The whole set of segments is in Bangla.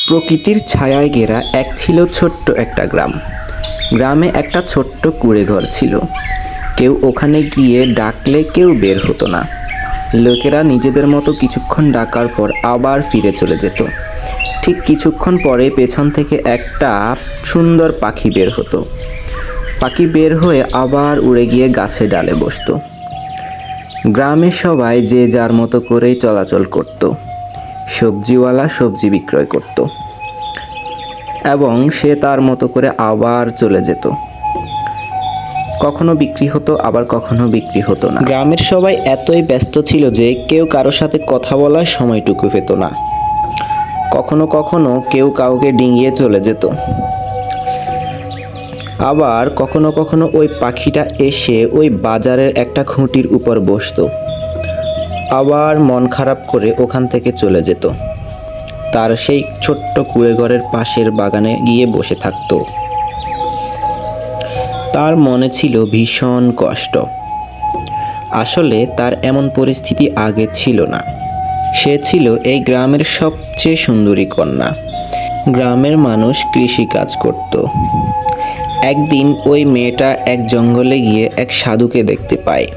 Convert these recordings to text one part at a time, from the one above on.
প্রকৃতির ছায়ায় ঘেরা এক ছিল ছোট্ট একটা গ্রাম। গ্রামে একটা ছোট্ট কুঁড়েঘর ছিল। কেউ ওখানে গিয়ে ডাকলে কেউ বের হতো না। লোকেরা নিজেদের মতো কিছুক্ষণ ডাকার পর আবার ফিরে চলে যেত। ঠিক কিছুক্ষণ পরে পেছন থেকে একটা সুন্দর পাখি বের হতো। পাখি বের হয়ে আবার উড়ে গিয়ে গাছের ডালে বসতো। গ্রামের সবাই যে যার মতো করেই চলাচল করত। সবজিওয়ালা সবজি বিক্রয় করত এবং সে তার মতো করে আবার চলে যেত। কখনো বিক্রি হতো, আবার কখনো বিক্রি হতো না। গ্রামের সবাই এতই ব্যস্ত ছিল যে কেউ কারোর সাথে কথা বলার সময়টুকু পেত না। কখনো কখনো কেউ কাউকে ডিঙিয়ে চলে যেত। আবার কখনো কখনো ওই পাখিটা এসে ওই বাজারের একটা খুঁটির উপর বসতো, আবার মন খারাপ করে ওখান থেকে চলে যেত। তার সেই ছোট্ট কুঁড়েঘরের পাশের বাগানে গিয়ে বসে থাকতো। তার মনে ছিল ভীষণ কষ্ট। আসলে তার এমন পরিস্থিতি আগে ছিল না। সে ছিল এই গ্রামের সবচেয়ে সুন্দরী কন্যা। গ্রামের মানুষ কৃষি কাজ করত। একদিন ওই মেয়েটা এক জঙ্গলে গিয়ে এক সাধুকে দেখতে পায়।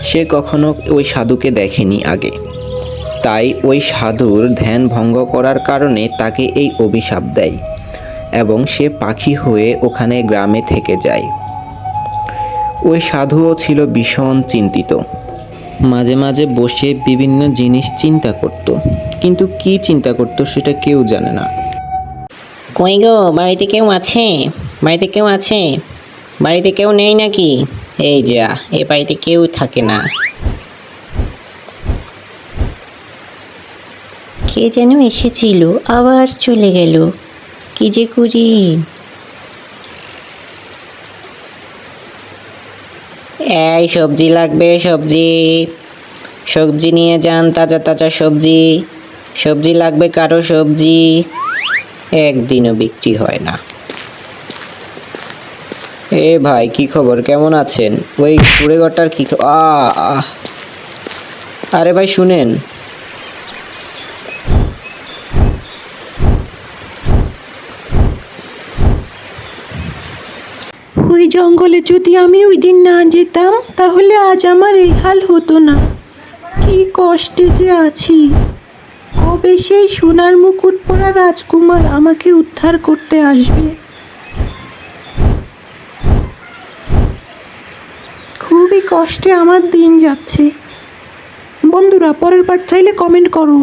সে কখনো ওই সাধুকে দেখেনি আগে, তাই ওই সাধুর ধ্যান ভঙ্গ করার কারণে তাকে এই অভিশাপ দেয় এবং সে পাখি হয়ে ওখানে গ্রামে থেকে যায়। ওই সাধুও ছিল ভীষণ চিন্তিত। মাঝে মাঝে বসে বিভিন্ন জিনিস চিন্তা করত, কিন্তু কি চিন্তা করত সেটা কেউ জানে না। কই গো, বাড়িতে কেউ আছে? বাড়িতে কেউ আছে? বাড়িতে কেউ নেই নাকি? এই যা, এ বাড়িতে কেউ থাকে না। কে যেন এসেছিল, আবার চলে গেল। কি যে করি। এই সবজি লাগবে, সবজি সবজি নিয়ে যান, তাজা তাজা সবজি। সবজি লাগবে কারো, সবজি। একদিনও বিক্রি হয় না। এ ভাই, কি খবর, কেমন আছেন? ওই কুঁড়েঘরটার কি আরে ভাই শুনেন। ওই জঙ্গলে যদি আমি ওই দিন না যেতাম তাহলে আজ আমার এই হাল হতো না। কি কষ্টে যে আছি। কবে সেই সোনার মুকুট পরা রাজকুমার আমাকে উদ্ধার করতে আসবে। খুবই কষ্টে আমার দিন যাচ্ছে। বন্ধুরা, পরের পার্ট চাইলে কমেন্ট করো।